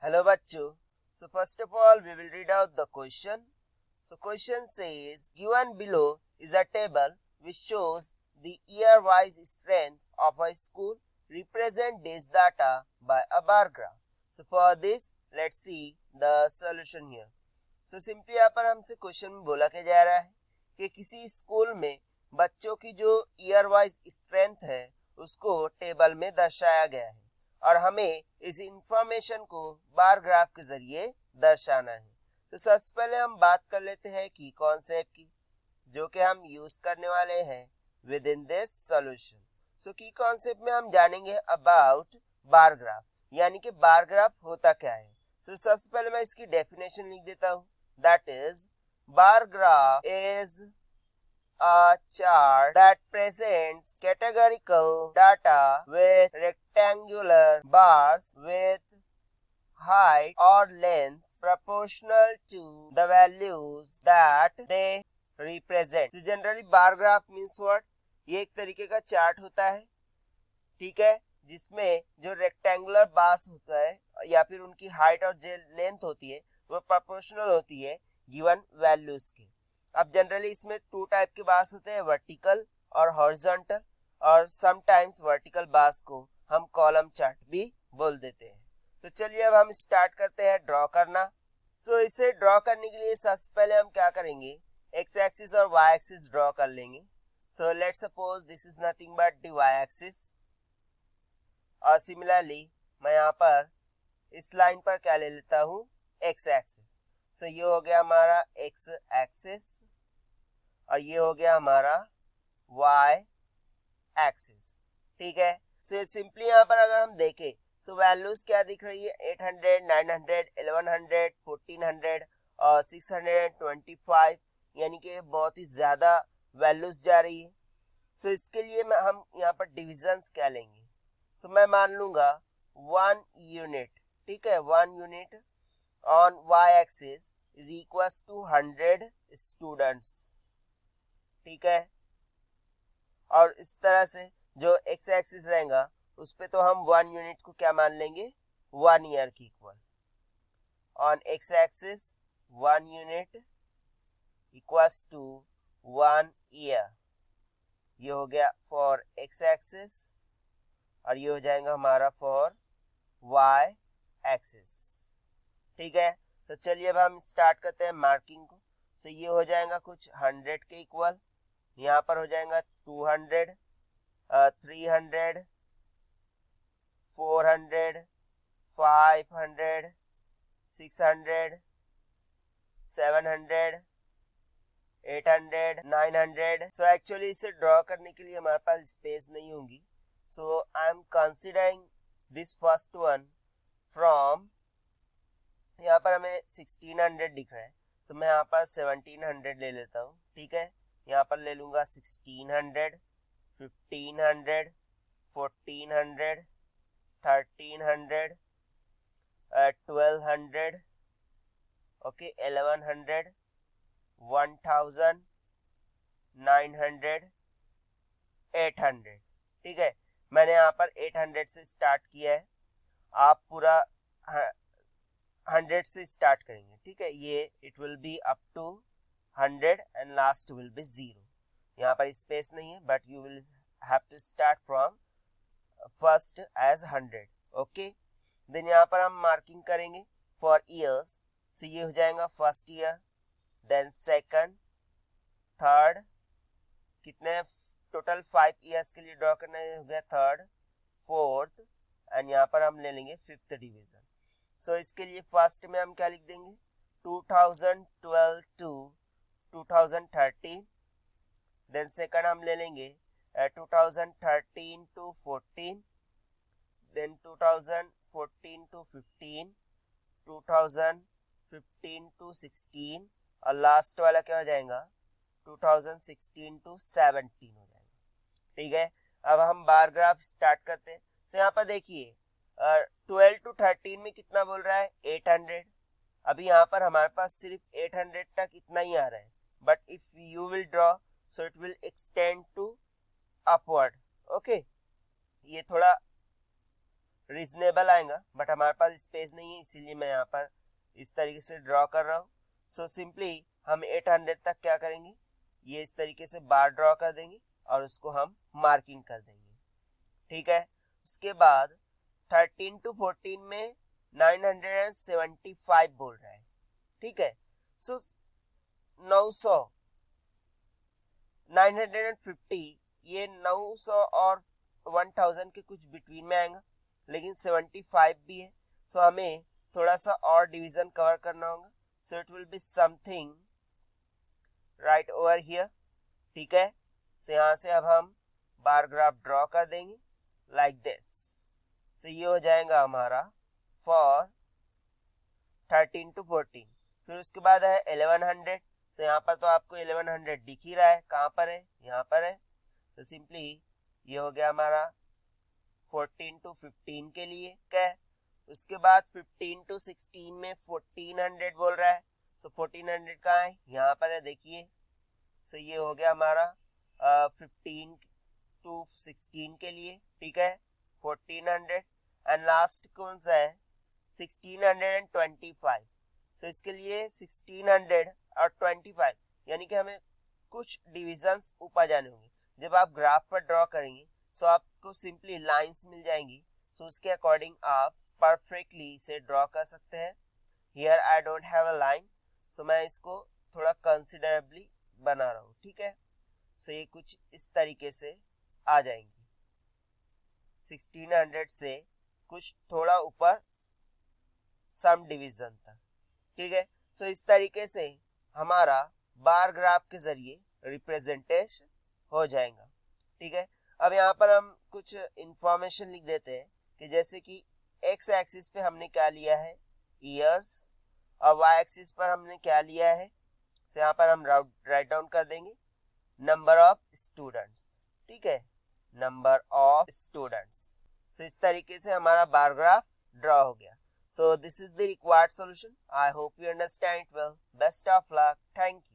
Hello bachcho. So first of all we will read out the question. So question says given below is a table which shows the year wise strength of a school. Represent this data by a bar graph. So for this let's see the solution here. So simply यहाँ पर हमसे question में बोला के जा रहा है कि किसी स्कूल में बच्चों की जो ईयर वाइज स्ट्रेंथ है उसको टेबल में दर्शाया गया है और हमें इस इंफॉर्मेशन को बार ग्राफ के जरिए दर्शाना है। तो सबसे पहले हम बात कर लेते हैं की कॉन्सेप्ट की जो कि हम यूज करने वाले हैं विद इन दिस सॉल्यूशन। सो की कॉन्सेप्ट में हम जानेंगे अबाउट बार ग्राफ, यानी कि बार ग्राफ होता क्या है। सो सबसे पहले मैं इसकी डेफिनेशन लिख देता हूँ। That is bar graph is a chart that presents categorical data with rectangular bars with height or length proportional to the values that they represent. So generally bar graph means what? ये एक तरीके का chart होता है, ठीक है, जिसमें जो रेक्टेंगुलर बार्स होता है या फिर उनकी हाइट और जो लेंथ होती है वो प्रोपोर्शनल होती है गिवन वैल्यूज के। अब जनरली इसमें टू टाइप के बार्स होते हैं, वर्टिकल और हॉरिजॉन्टल, और समटाइम्स वर्टिकल बार्स को हम कॉलम चार्ट भी बोल देते हैं। तो चलिए अब हम स्टार्ट करते हैं ड्रॉ करना। सो इसे ड्रॉ करने के लिए सबसे पहले हम क्या करेंगे, एक्स एक्सिस और वाई एक्सिस ड्रॉ कर लेंगे। So let's suppose this is nothing but the y axis, और सिमिलरली मैं यहाँ पर इस लाइन पर क्या ले लेता हूँ, एक्स एक्सिस। सो ये हो गया हमारा एक्स एक्सिस और ये हो गया हमारा y एक्सिस, ठीक है। सो सिंपली यहाँ पर अगर हम देखें सो वैल्यूज क्या दिख रही है, 800, 900, 1100, 1400 और 625, यानी कि बहुत ही ज्यादा वैल्यूज जा रही है। सो इसके लिए हम यहाँ पर डिविजन्स क्या लेंगे। सो मैं मान लूंगा 1 यूनिट, ठीक है, 1 unit on y axis is equals to 100 students, ठीक है। और इस तरह से जो एक्स एक्सिस रहेगा उस पे तो हम 1 यूनिट को क्या मान लेंगे, 1 ईयर की equal. On x axis 1 unit equals to 1 year, ये हो गया फॉर एक्स एक्सिस और ये हो जाएगा हमारा फॉर वाई एक्सिस, ठीक है। तो चलिए अब हम स्टार्ट करते हैं मार्किंग को। सो ये हो जाएगा कुछ 100 के इक्वल, यहाँ पर हो जाएगा 200, 300, 400, 500, 600, 700, 800, 900। सो एक्चुअली इसे ड्रॉ करने के लिए हमारे पास स्पेस नहीं होगी, so I am considering this first one from, यहाँ पर हमें 1600 दिख रहा है, तो मैं यहाँ पर 1700 ले लेता हूँ, ठीक है। यहाँ पर ले लूंगा 1600, 1500, 1400, 1300, 1200, ओके, 1100, 1000, 900, 800, ठीक है। मैंने यहाँ पर 800 से स्टार्ट किया है, आप पूरा 100 से स्टार्ट करेंगे, ठीक है। ये it will be up to 100 and last will be 0। यहाँ पर स्पेस नहीं है but you will have to start from first as 100, okay. Then यहाँ पर हम मार्किंग करेंगे फॉर ईयर्स। सो ये हो जाएगा first year, then second, third, कितने टोटल 5 ईयर्स के लिए ड्रॉ करना हो गया, थर्ड, फोर्थ एंड यहाँ पर हम ले लेंगे 5th डिवीजन। सो इसके लिए फर्स्ट में हम क्या लिख देंगे, 2012 टू 2013, देन सेकंड हम ले लेंगे 2013 टू 14, देन 2014 टू 15, 2015 टू 16 और लास्ट वाला क्या हो जाएगा, 2016 टू 17 हो जाएगा, ठीक है। अब हम बार ग्राफ स्टार्ट करते हैं। सो यहाँ पर देखिए 12 टू 13 में कितना बोल रहा है, 800। अभी यहाँ पर हमारे पास सिर्फ 800 तक इतना ही आ रहा है, but if you will draw so it will extend to upward, okay. ये थोड़ा रीजनेबल आएगा, बट हमारे पास स्पेस नहीं है, इसीलिए मैं यहाँ पर इस तरीके से ड्रॉ कर रहा हूँ। सो सिंपली हम 800 तक क्या करेंगे, ये इस तरीके से बार ड्रॉ कर देंगे और उसको हम मार्किंग कर देंगे, ठीक है। उसके बाद 13 to 14 में 975 बोल रहा है, ठीक है। सो 900 950 ये 900 और 1000 के कुछ बिटवीन में आएगा, लेकिन 75 भी है। सो हमें थोड़ा सा और डिवीजन कवर करना होगा। सो it will be something right over here, ठीक है। सो यहाँ से अब हम बार ग्राफ ड्रॉ कर देंगे लाइक दिस। सो ये हो जाएगा हमारा फॉर 13 to 14। फिर उसके बाद है 1100। सो यहाँ पर तो आपको 1100 दिख ही रहा है, कहाँ पर है, यहाँ पर है। तो सिंपली ये हो गया हमारा 14 to 15 के लिए, ठीक है। उसके बाद 15 to 16 में 1400 बोल रहा है। सो 1400 कहाँ है, यहाँ पर है, देखिए। सो ये हो गया हमारा 15 to 16 के लिए, ठीक है, 1400। एंड लास्ट कौन सा है, 1625। सो इसके लिए 1600 और 25, यानी कि हमें कुछ डिविजन्स ऊपर जाने होंगे। जब आप ग्राफ पर ड्रॉ करेंगे सो आपको सिंपली लाइंस मिल जाएंगी। सो उसके अकॉर्डिंग आप परफेक्टली इसे ड्रॉ कर सकते हैं। Here I don't have a line, so मैं इसको थोड़ा कंसिडरेबली बना रहा हूँ, ठीक है। सो ये कुछ इस तरीके से आ जाएंगी 1600 से कुछ थोड़ा ऊपर सम डिवीजन तक, ठीक है। सो इस तरीके से हमारा बार ग्राफ के जरिए रिप्रेजेंटेशन हो जाएगा, ठीक है। अब यहाँ पर हम कुछ इंफॉर्मेशन लिख देते हैं कि जैसे कि एक्स एक्सिस पे हमने क्या लिया है, ईयर्स, और वाई एक्सिस पर हमने क्या लिया है। सो यहाँ पर हम राइट डाउन कर देंगे नंबर ऑफ स्टूडेंट्स, ठीक है, नंबर ऑफ स्टूडेंट्स। सो इस तरीके से हमारा बार ग्राफ ड्रॉ हो गया। So this is the required solution. I hope you understand it well. Best of luck. Thank you.